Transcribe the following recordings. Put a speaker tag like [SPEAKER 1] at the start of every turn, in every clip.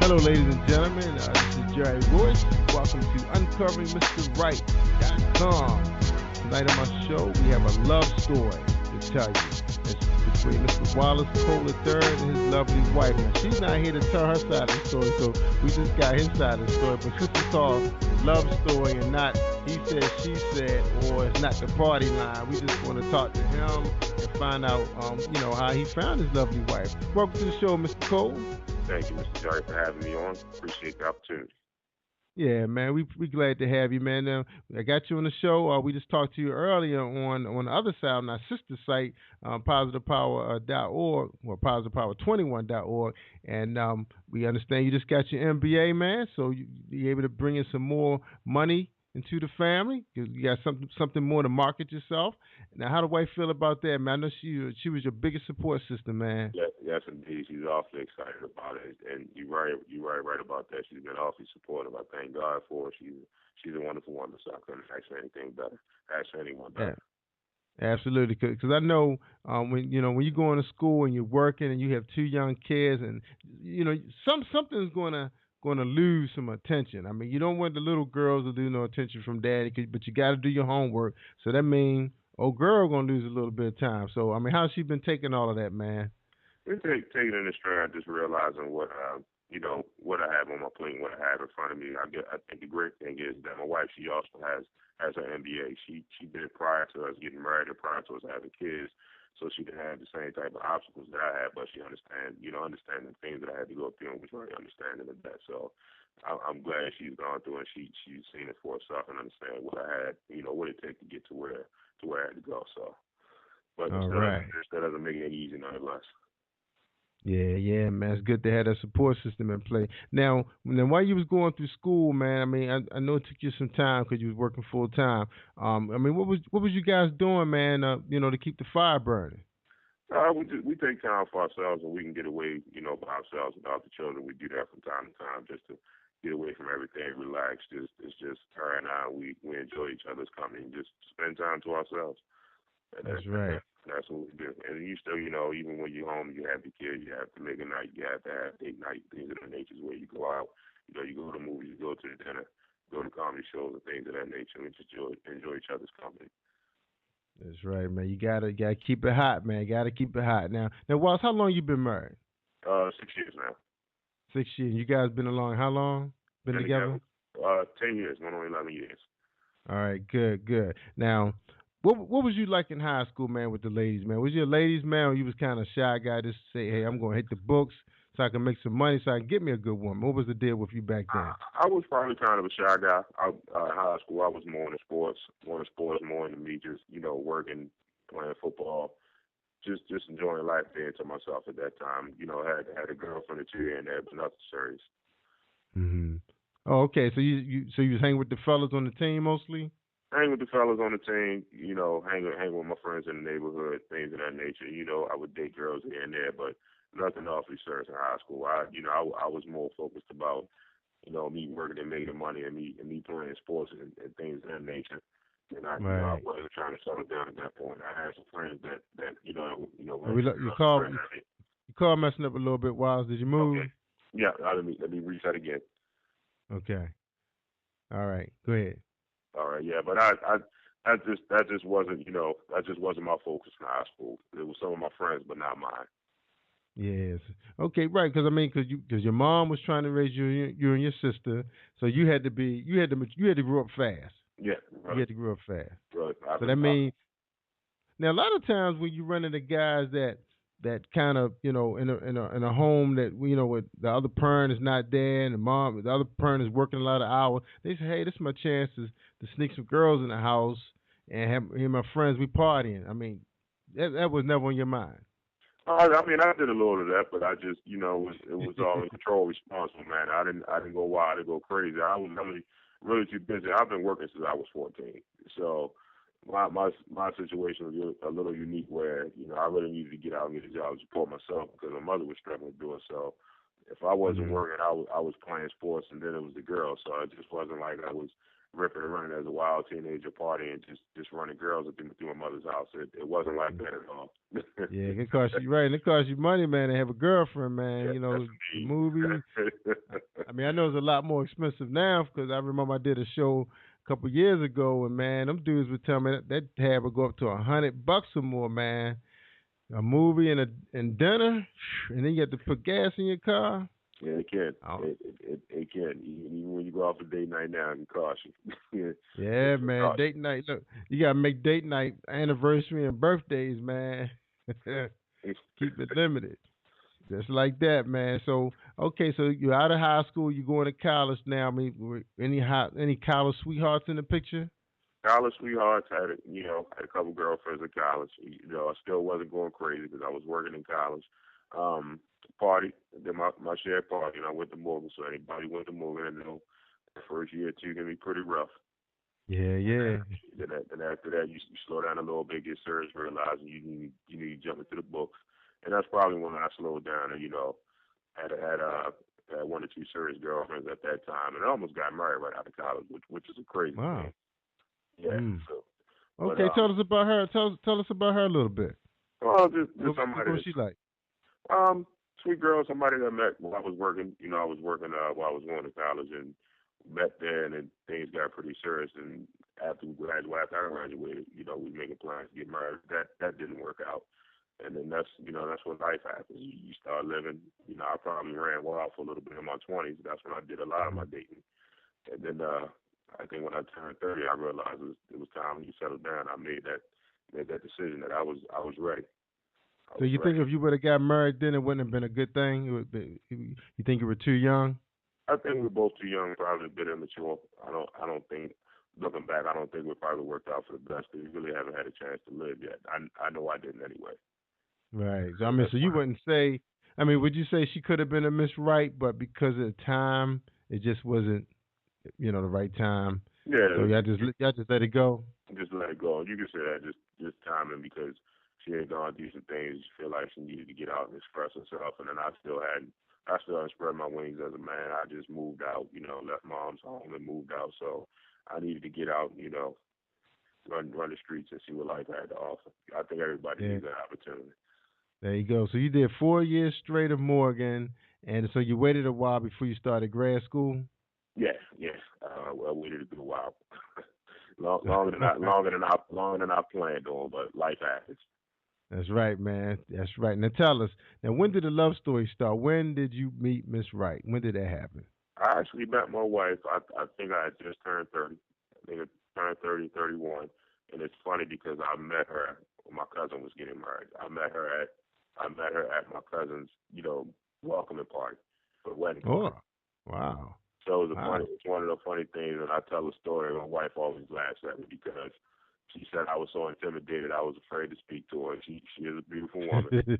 [SPEAKER 1] Hello, ladies and gentlemen. This is Jerry Royce. Welcome to UncoveringMrRight.com. Tonight on my show, we have a love story to tell you. It's between Mr. Wallace Cole III and his lovely wife. Now, she's not here to tell her side of the story, so we just got his side of the story. But this is called love story and not he said, she said, or it's not the party line. We just want to talk to him and find out, how he found his lovely wife. Welcome to the show, Mr. Cole.
[SPEAKER 2] Thank you, Mr. Jerry, for having me on. Appreciate the opportunity.
[SPEAKER 1] Yeah, man, we glad to have you, man. Now, I got you on the show. We just talked to you earlier on the other side on our sister site, positivepower.org or positivepower21.org, and we understand you just got your MBA, man. So you able to bring in some more money into the family. You got something more to market yourself. Now, how do wife feel about that, man? I know she was your biggest support system, man.
[SPEAKER 2] Yeah, yes, indeed. She's awfully excited about it, and you're right about that. She's been awfully supportive. I thank God for her. She's a wonderful woman, so I couldn't ask for anything better. Ask for anyone
[SPEAKER 1] Yeah.
[SPEAKER 2] better.
[SPEAKER 1] Absolutely, because I know when you go into school and you're working and you have two young kids and something's gonna lose some attention. I mean, you don't want the little girls to lose no attention from daddy, but you got to do your homework. So that means old girl gonna lose a little bit of time. So I mean, how's she been taking all of that, man?
[SPEAKER 2] We take it in the stride, just realizing what I have on my plate, what I have in front of me. I think the great thing is that my wife, she also has her MBA. She did it prior to us getting married and prior to us having kids, so she didn't have the same type of obstacles that I had. But she understand the things that I had to go through and was very understanding of that. So I'm glad she's gone through and she's seen it for herself and understand what I had, what it takes to get to where I had to go. So, but
[SPEAKER 1] All right.
[SPEAKER 2] that doesn't make it any easier nonetheless.
[SPEAKER 1] Yeah, man. It's good to have that support system in place. Now, while you was going through school, man, I mean, I know it took you some time because you was working full time. I mean, what was you guys doing, man? To keep the fire burning.
[SPEAKER 2] We take time for ourselves and we can get away, by ourselves without the children. We do that from time to time just to get away from everything, relax. It's just her and I. We enjoy each other's company and just spend time to ourselves.
[SPEAKER 1] That's right.
[SPEAKER 2] That's what we do. And you still, even when you're home, you have the kids, you have to make a night, you have to have date night, things of that nature where you go out, you go to movies, you go to the dinner, go to comedy shows and things of that nature and just enjoy each other's company.
[SPEAKER 1] That's right, man. You gotta keep it hot, man. You gotta keep it hot. Now, Wallace, how long you been married?
[SPEAKER 2] 6 years now.
[SPEAKER 1] 6 years. You guys been along how long? Been
[SPEAKER 2] Been
[SPEAKER 1] together?
[SPEAKER 2] together 10 years, going on 11 years.
[SPEAKER 1] All right, good. Now, what was you like in high school, man, with the ladies, man? Was you a ladies man, or you was kind of shy guy, just say, hey, I'm gonna hit the books so I can make some money, so I can get me a good woman? What was the deal with you back then?
[SPEAKER 2] I was probably kind of a shy guy. In high school, I was more into me just, working, playing football, just enjoying life there to myself at that time. Had a girlfriend or two here and there, but nothing serious.
[SPEAKER 1] Hmm. Oh, okay. So you was hanging with the fellas on the team mostly?
[SPEAKER 2] Hang with the fellas on the team, hang with my friends in the neighborhood, things of that nature. I would date girls here and there, but nothing awfully serious in high school. I was more focused about, me working and making money and me playing sports and things of that nature. And I
[SPEAKER 1] Right.
[SPEAKER 2] wasn't trying to settle down at that point. I had some friends that
[SPEAKER 1] You call messing up a little bit, Wallace. Did you move?
[SPEAKER 2] Okay, yeah. Let me reset again.
[SPEAKER 1] Okay. All right. Go ahead.
[SPEAKER 2] All right, yeah, but that just wasn't my focus in high school. It was some of my friends, but not mine.
[SPEAKER 1] Yes. Okay. Right. Because I mean, because your mom was trying to raise you and your sister, so you had to grow up fast.
[SPEAKER 2] Yeah,
[SPEAKER 1] You
[SPEAKER 2] right,
[SPEAKER 1] had to grow up fast.
[SPEAKER 2] right.
[SPEAKER 1] So that means now a lot of times when you run into guys that kind of in a home that with the other parent is not there and the other parent is working a lot of hours, they say, hey, this is my chance to sneak some girls in the house and have me and my friends we partying. I mean, that was never on your mind.
[SPEAKER 2] I did a little of that, but I just, it was all in control, responsible, man. I didn't go wild, I didn't go crazy. I was really too busy. I've been working since I was 14, so my situation was a little unique where I really needed to get out and get a job to support myself because my mother was struggling to do it. So if I wasn't
[SPEAKER 1] Hmm.
[SPEAKER 2] working, I was playing sports, and then it was the girls. So it just wasn't like I was ripping and running as a wild teenager, partying, just running girls through my mother's house. It wasn't like that at all.
[SPEAKER 1] Yeah, it costs you right, and it costs you money, man, to have a girlfriend, man.
[SPEAKER 2] Yeah,
[SPEAKER 1] You
[SPEAKER 2] that's
[SPEAKER 1] know, the
[SPEAKER 2] me.
[SPEAKER 1] movie. I mean, I know it's a lot more expensive now because I remember I did a show a couple years ago, and man, them dudes would tell me that tab would go up to $100 or more, man. A movie and dinner, and then you have to put gas in your car.
[SPEAKER 2] Yeah, it can.
[SPEAKER 1] Oh,
[SPEAKER 2] It can. Even when you go off a date night now, it can cost you.
[SPEAKER 1] yeah,
[SPEAKER 2] It
[SPEAKER 1] man,
[SPEAKER 2] cost
[SPEAKER 1] date night. Look, you gotta make date night anniversary and birthdays, man.
[SPEAKER 2] you.
[SPEAKER 1] Keep it limited. Just like that, man. So okay, so you're out of high school, you're going to college now. I mean, any college sweethearts in the picture?
[SPEAKER 2] College sweethearts had a couple girlfriends in college. I still wasn't going crazy because I was working in college. Um, Party, then my shared party, and I went to Morgan. So anybody went to Morgan, and the first year or two can be pretty rough.
[SPEAKER 1] Yeah, yeah.
[SPEAKER 2] Then after that, you slow down a little bit, get serious, realizing you need to jump into the books, and that's probably when I slowed down. And had one or two serious girlfriends at that time, and I almost got married right out of college, which is a crazy
[SPEAKER 1] Wow.
[SPEAKER 2] thing. Yeah.
[SPEAKER 1] Mm.
[SPEAKER 2] So, but
[SPEAKER 1] Okay, tell us about her. Tell us about her a little bit.
[SPEAKER 2] well, just
[SPEAKER 1] What
[SPEAKER 2] somebody
[SPEAKER 1] was she like?
[SPEAKER 2] sweet girl, somebody that I met while I was working. I was working while I was going to college, and met there, and then things got pretty serious. And after I graduated, we making plans to get married. That didn't work out. And then that's when life happens. You start living. I probably ran wild for a little bit in my 20s. That's when I did a lot of my
[SPEAKER 1] Mhm.
[SPEAKER 2] dating. And then I think when I turned 30, I realized it was time to settle down. I made that decision that I was ready. I
[SPEAKER 1] So
[SPEAKER 2] was
[SPEAKER 1] you think
[SPEAKER 2] ready.
[SPEAKER 1] if you would have got married then, it wouldn't have been a good thing? You think you were too young?
[SPEAKER 2] I think we're both too young, probably a bit immature. I don't think, looking back, I don't think we probably worked out for the best because we really haven't had a chance to live yet. I know I didn't anyway.
[SPEAKER 1] Right. So I
[SPEAKER 2] So
[SPEAKER 1] mean,
[SPEAKER 2] that's
[SPEAKER 1] so you
[SPEAKER 2] why.
[SPEAKER 1] wouldn't say. I mean, would you say she could have been a Miss Right, but because of the time, it just wasn't, the right time. So
[SPEAKER 2] Yeah,
[SPEAKER 1] y'all just let it go.
[SPEAKER 2] just let it go. You can say that just timing because she had gone through some things. She feel like she needed to get out and express herself, and then I still hadn't spread my wings as a man. I just moved out, left mom's home and moved out. So I needed to get out, run the streets and see what life had to offer. I think everybody
[SPEAKER 1] Yeah.
[SPEAKER 2] needs that opportunity.
[SPEAKER 1] There you go. So you did 4 years straight of Morgan, and so you waited a while before you started grad school.
[SPEAKER 2] Yeah, yeah. Well, we waited a good while, longer than I planned on, but life happens.
[SPEAKER 1] That's right, man. That's right. Now tell us. Now, when did the love story start? When did you meet Miss Right? When did that happen?
[SPEAKER 2] I actually met my wife. I think I had just turned 30. I think I turned 30, 31. And it's funny because I met her when my cousin was getting married. I met her at my cousin's, welcoming party for the wedding
[SPEAKER 1] Oh,
[SPEAKER 2] party.
[SPEAKER 1] wow,
[SPEAKER 2] So
[SPEAKER 1] wow.
[SPEAKER 2] it's one of the funny things, and I tell the story. My wife always laughs at me because she said I was so intimidated, I was afraid to speak to her. She is a beautiful woman.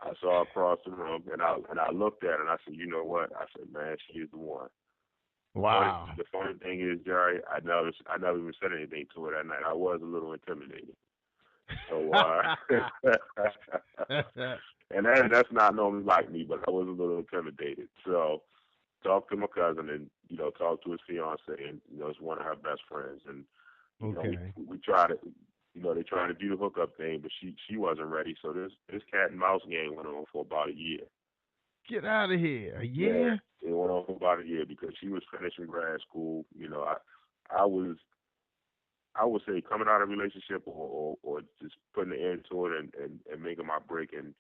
[SPEAKER 2] I saw her across the room, and I looked at her, and I said, you know what? I said, man, she is the one. The funny
[SPEAKER 1] Wow.
[SPEAKER 2] the funny thing is, Jerry, I never even said anything to her that night. I was a little intimidated. So and that's not normally like me, but I was a little intimidated. So talked to my cousin and talked to his fiance and it's one of her best friends and we
[SPEAKER 1] Okay.
[SPEAKER 2] we tried it. They tried to do the hookup thing, but she wasn't ready. So this cat and mouse game went on for about a year.
[SPEAKER 1] Get out of here. A
[SPEAKER 2] Yeah,
[SPEAKER 1] year?
[SPEAKER 2] it went on for about a year because she was finishing grad school. I was I would say coming out of a relationship or just putting an end to it and making my break and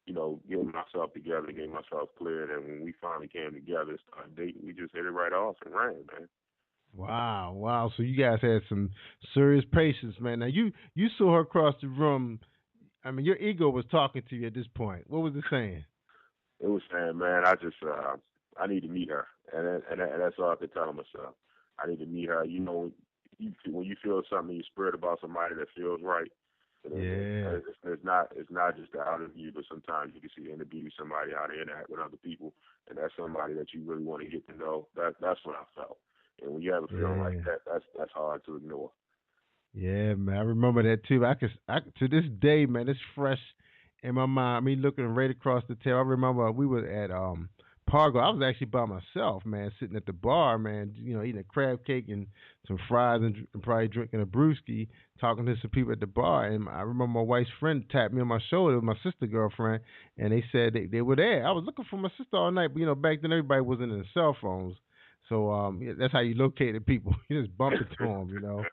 [SPEAKER 2] getting myself together, getting myself cleared. And when we finally came together and started dating, we just hit it right off and ran, man.
[SPEAKER 1] Wow, wow. So you guys had some serious patience, man. Now you saw her across the room. I mean, your ego was talking to you at this point. What was it saying?
[SPEAKER 2] It was saying, man, I need to meet her, and that's all I could tell myself. I need to meet her. When you feel something in your spirit about somebody that feels right,
[SPEAKER 1] Yeah,
[SPEAKER 2] it's not just the outer view, but sometimes you can see the inner beauty of somebody how they interact with other people, and that's somebody that you really want to get to know. That's what I felt. And when you have a feeling like
[SPEAKER 1] yeah,
[SPEAKER 2] that, that's hard to ignore.
[SPEAKER 1] yeah, man. I remember that too. I to this day, man, it's fresh in my mind. Me looking right across the table. I remember we were at Pargo. I was actually by myself, man, sitting at the bar, man, eating a crab cake and some fries and probably drinking a brewski, talking to some people at the bar. And I remember my wife's friend tapped me on my shoulder, my sister girlfriend, and they said they were there. I was looking for my sister all night, but back then everybody wasn't in cell phones. So yeah, that's how you located people. You just bump into them.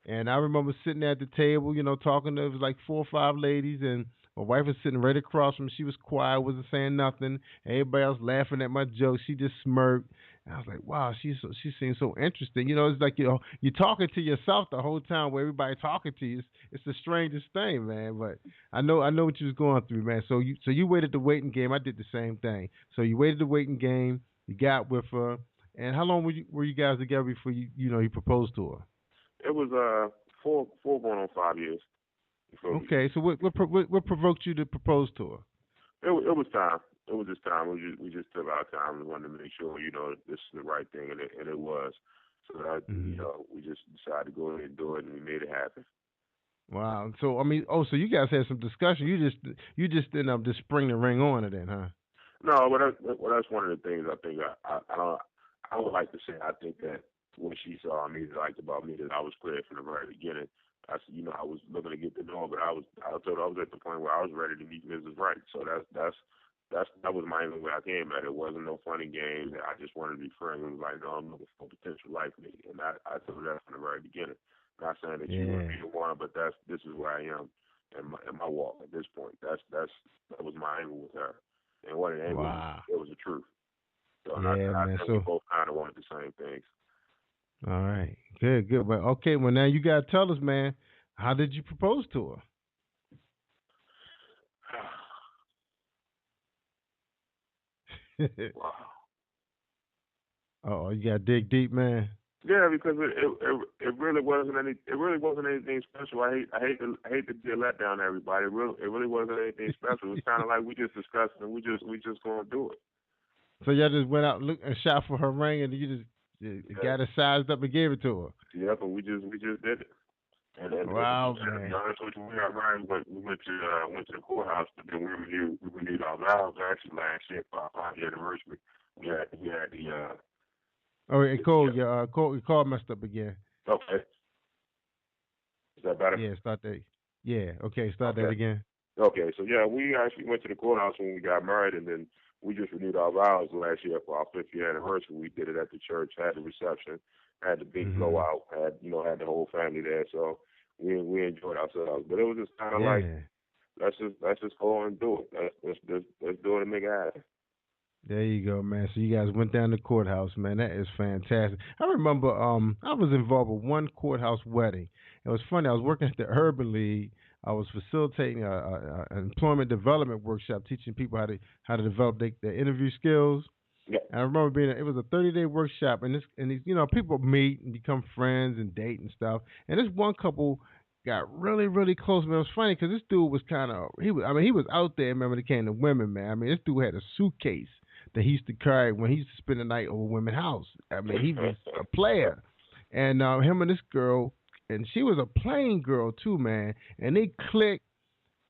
[SPEAKER 1] And I remember sitting at the table, talking to it was like four or five ladies, and my wife was sitting right across from me. She was quiet, wasn't saying nothing. Everybody else laughing at my jokes. She just smirked. And I was like, wow, she seems so interesting. It's like you're talking to yourself the whole time where everybody talking to you. It's the strangest thing, man. But I know what you was going through, man. So you waited the waiting game. I did the same thing. So you waited the waiting game. You got with her. And how long were you guys together before you proposed to her?
[SPEAKER 2] It was four going on 5 years. Before
[SPEAKER 1] Okay, so what provoked you to propose to her?
[SPEAKER 2] it was time. It was just time. We just took our time and wanted to make sure this is the right thing, and it was. So that we just decided to go ahead and do it, and we made it happen.
[SPEAKER 1] Wow. So I mean, so you guys had some discussion. You just ended up just spring the ring on it then, huh?
[SPEAKER 2] No, that's one of the things I think I would like to say. I think that what she saw me liked about me that I was clear from the very beginning. I said, I was looking to get to know her, but I told her I was at the point where I was ready to meet Mrs. Right. So that was my only way I came at it. It wasn't no funny games. I just wanted to be friends. It was like, no, I'm looking for a potential life mate, and I told her that from the very beginning. Not saying that you would be the one, but this is where I am in my walk at this point. That was my angle with her, and what it ain't
[SPEAKER 1] Wow.
[SPEAKER 2] it was the truth. So and
[SPEAKER 1] Yeah,
[SPEAKER 2] I
[SPEAKER 1] man.
[SPEAKER 2] think we
[SPEAKER 1] So
[SPEAKER 2] both kind of wanted the same things.
[SPEAKER 1] all right, good. Well, okay. Well, now you gotta tell us, man. How did you propose to her?
[SPEAKER 2] Wow.
[SPEAKER 1] Oh, you gotta dig deep, man.
[SPEAKER 2] Yeah, because it really wasn't anything special. I hate to be a letdown to everybody. It really wasn't anything special. It was kind of like we just discussed and we just gonna do it.
[SPEAKER 1] So y'all just went out and looked and shot for her ring, and you just
[SPEAKER 2] Yeah.
[SPEAKER 1] got it sized up and gave it to her.
[SPEAKER 2] Yep, and we just did it. And
[SPEAKER 1] Wow,
[SPEAKER 2] to be
[SPEAKER 1] man.
[SPEAKER 2] honest with you, we got Ryan. We went to the courthouse, but then we renewed our vows actually last year for our 5-year anniversary. We had
[SPEAKER 1] Oh, and
[SPEAKER 2] the
[SPEAKER 1] Cole, your call messed up again.
[SPEAKER 2] okay. Is that better?
[SPEAKER 1] Yeah, start that. Yeah, okay, start that
[SPEAKER 2] Okay.
[SPEAKER 1] again.
[SPEAKER 2] Okay, so yeah, we actually went to the courthouse when we got married, and then we just renewed our vows last year for our 5th year anniversary. We did it at the church, had the reception, had the big
[SPEAKER 1] Hmm.
[SPEAKER 2] blowout, had the whole family there, so we enjoyed ourselves. But it was just kind of like
[SPEAKER 1] Yeah.
[SPEAKER 2] let's just go on and do it. Let's do it and make it happen.
[SPEAKER 1] There you go, man. So you guys went down to the courthouse, man. That is fantastic. I remember I was involved with one courthouse wedding. It was funny. I was working at the Urban League. I was facilitating an employment development workshop, teaching people how to develop their interview skills.
[SPEAKER 2] Yeah.
[SPEAKER 1] And I remember it was a 30-day workshop, and these people meet and become friends and date and stuff. And this one couple got really really close. Man, it was funny because this dude was kind of he was out there. Man, when it came to women, man. I mean, this dude had a suitcase that he used to carry when he used to spend the night over women's house. I mean, he was a player, and him and this girl, and she was a plain girl too, man. And they clicked.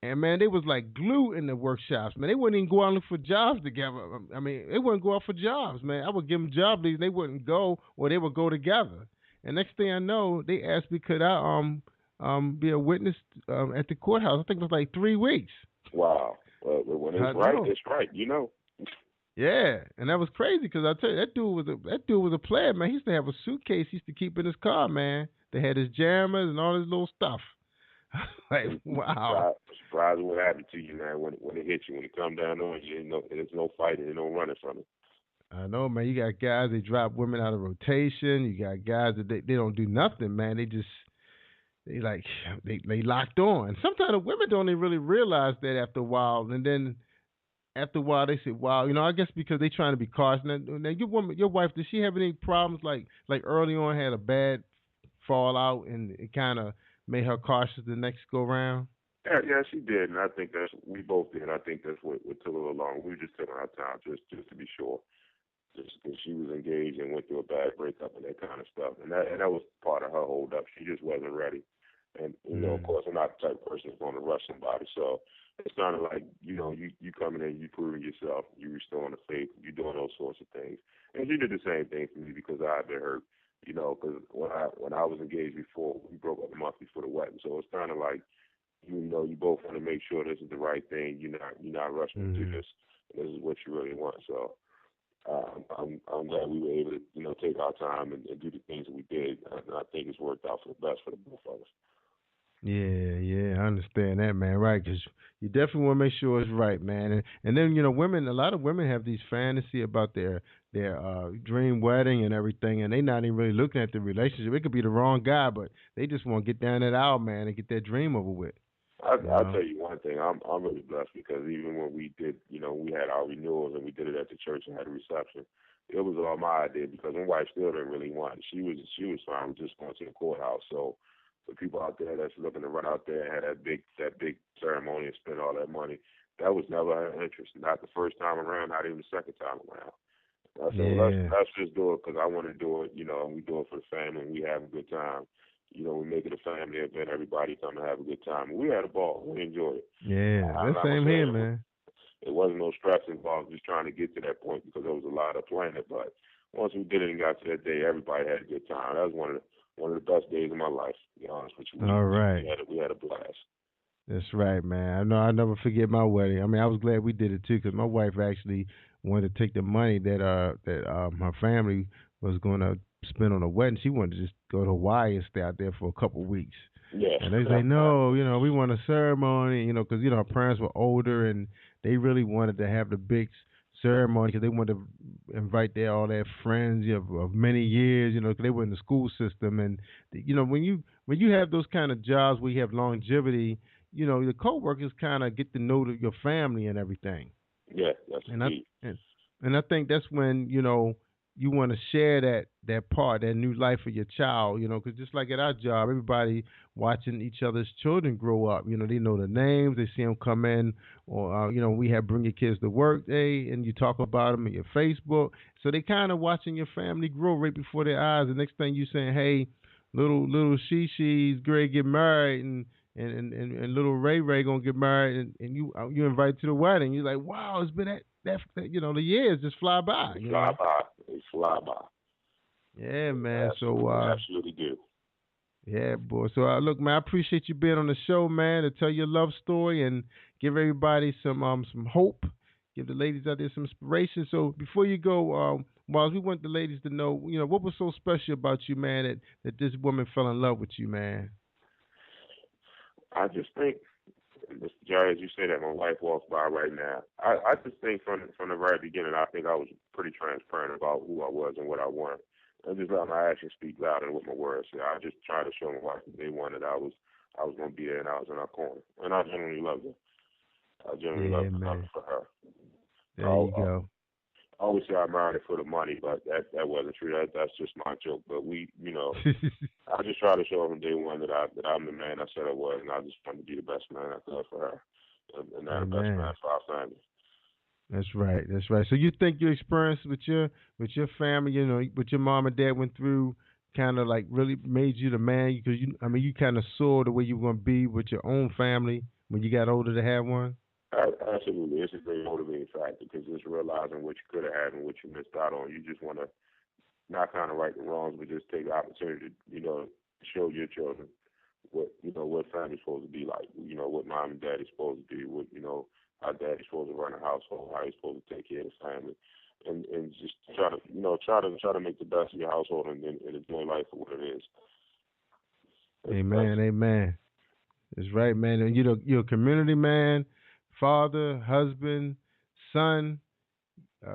[SPEAKER 1] And man, they was like glue in the workshops. Man, they wouldn't even go out and look for jobs together. I mean, they wouldn't go out for jobs, man. I would give them job leads, and they wouldn't go, or they would go together. And next thing I know, they asked me could I be a witness at the courthouse. I think it was like 3 weeks.
[SPEAKER 2] Wow. Well, when
[SPEAKER 1] I
[SPEAKER 2] it's right,
[SPEAKER 1] know.
[SPEAKER 2] it's right.
[SPEAKER 1] Yeah, and that was crazy because I tell you that dude was a player, man. He used to have a suitcase he used to keep in his car, man. They had his jammers and all his little stuff. Like wow.
[SPEAKER 2] Surprised what happened to you, man. When it hits you, when it come down on you, there's no fighting, there's no running from it.
[SPEAKER 1] I know, man. You got guys they drop women out of rotation. You got guys that they don't do nothing, man. They like they locked on. Sometimes the women don't even really realize that after a while, and then after a while they say, "Wow, I guess because they trying to be cautious." Now your wife, did she have any problems like early on had a bad fallout and it kind of made her cautious the next go round?
[SPEAKER 2] Yeah, she did, and I think we both did. I think that's what took a little long. We were just taking our time just to be sure, just because she was engaged and went through a bad breakup and that kind of stuff, and that was part of her hold up. She just wasn't ready. And of course, I'm not the type of person that's going to rush somebody. So it's kind of like, you coming in, you proving yourself, you restoring the faith, you doing those sorts of things. And she did the same thing for me because I had been hurt. Because when I was engaged before, we broke up a month before the wedding. So it's kind of like, you both want to make sure this is the right thing. You're not rushing into this. This is what you really want. So I'm glad we were able to, take our time and do the things that we did. And I think it's worked out for the best for the both of us.
[SPEAKER 1] Yeah, I understand that, man. Right, because you definitely want to make sure it's right, man. And then women. A lot of women have these fantasy about their dream wedding and everything, and they not even really looking at the relationship. It could be the wrong guy, but they just want to get down that aisle, man, and get that dream over with.
[SPEAKER 2] I'll tell you one thing. I'm really blessed because even when we did, we had our renewals and we did it at the church and had a reception. It was all my idea because my wife still didn't really want it. She was fine with just going to the courthouse. So for people out there that's looking to run out there and have that big ceremony and spend all that money, that was never her interest. Not the first time around, not even the second time around. I said, well, let's just do it because I want to do it, and we do it for the family and we have a good time. We make it a family event. Everybody come and have a good time. We had a ball. We enjoyed it.
[SPEAKER 1] Yeah, that's same here, man.
[SPEAKER 2] It wasn't no stress involved just trying to get to that point because there was a lot of planning. But once we did it and got to that day, everybody had a good time. That was one of the best days of my life, to be honest with you.
[SPEAKER 1] All right.
[SPEAKER 2] We had a blast.
[SPEAKER 1] That's right, man. I know I'll never forget my wedding. I mean, I was glad we did it too because my wife actually wanted to take the money that her family was going to spend on a wedding. She wanted to just go to Hawaii and stay out there for a couple of weeks.
[SPEAKER 2] Yeah.
[SPEAKER 1] And they say, no, we want a ceremony, because, our parents were older and they really wanted to have the big ceremony because they wanted to invite all their friends of many years, because they were in the school system. And, when you have those kind of jobs where you have longevity, the coworkers kind of get to know your family and everything.
[SPEAKER 2] Yeah, that's key.
[SPEAKER 1] And I think that's when, you want to share that part, that new life of your child, because just like at our job, everybody watching each other's children grow up. They know the names, they see them come in, or we have Bring Your Kids to Work Day, and you talk about them in your Facebook. So they kind of watching your family grow right before their eyes. The next thing you saying, hey, little She's great get married, and little Ray gonna get married, and you invite to the wedding. You're like, wow, it's been that the years just fly by.
[SPEAKER 2] They fly by.
[SPEAKER 1] Yeah, man.
[SPEAKER 2] Absolutely do.
[SPEAKER 1] Yeah, boy. So look, man, I appreciate you being on the show, man, to tell your love story and give everybody some hope. Give the ladies out there some inspiration. So before you go, Wallace, we want the ladies to know, what was so special about you, man, that this woman fell in love with you, man.
[SPEAKER 2] I just think, Mr. Jerry, as you say that, my wife walks by right now. I just think from the very beginning, I think I was pretty transparent about who I was and what I wanted. I just let my actions speak louder than what my words say. I just tried to show my wife that they wanted I was going to be there and I was in her corner. And I genuinely loved her. I genuinely loved for her.
[SPEAKER 1] There you go.
[SPEAKER 2] I always say I married her for the money, but that wasn't true. That's just my joke. But we, I just try to show them day one that I'm the man I said I was, and I just wanted to be the best man I could for her, and not the best man for our family.
[SPEAKER 1] That's right. So you think your experience with your family, what your mom and dad went through, kind of like really made you the man? Because you kind of saw the way you were going to be with your own family when you got older to have one.
[SPEAKER 2] Absolutely. It's a great motivating factor because it's realizing what you could have had and what you missed out on. You just want to not kind of right the wrongs, but just take the opportunity to, show your children what family's supposed to be like, what mom and daddy's supposed to be, what, how daddy's supposed to run a household, how he's supposed to take care of his family. And just try to make the best of your household and enjoy life for what it is.
[SPEAKER 1] Amen. That's right, man. And you're a community man. Father, husband, son,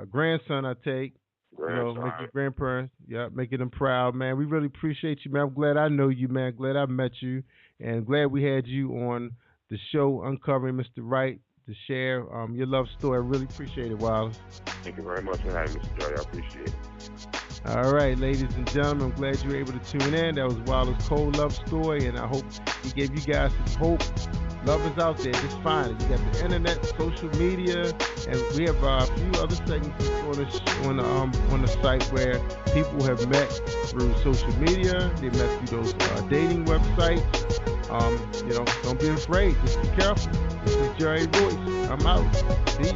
[SPEAKER 1] grandson, I take.
[SPEAKER 2] Grandson.
[SPEAKER 1] Making grandparents, making them proud, man. We really appreciate you, man. I'm glad I know you, man. Glad I met you, and glad we had you on the show, Uncovering Mr. Right, to share your love story. I really appreciate it, Wallace.
[SPEAKER 2] Thank you very much for having me, Mr. Joy. I appreciate it.
[SPEAKER 1] All right, ladies and gentlemen, I'm glad you were able to tune in. That was Wallace's cold love story, and I hope he gave you guys some hope. Love is out there. Just find it. You got the internet, social media, and we have a few other segments on the site where people have met through social media. They met through those dating websites. Don't be afraid. Just be careful. This is Jerry Royce. I'm out. Peace.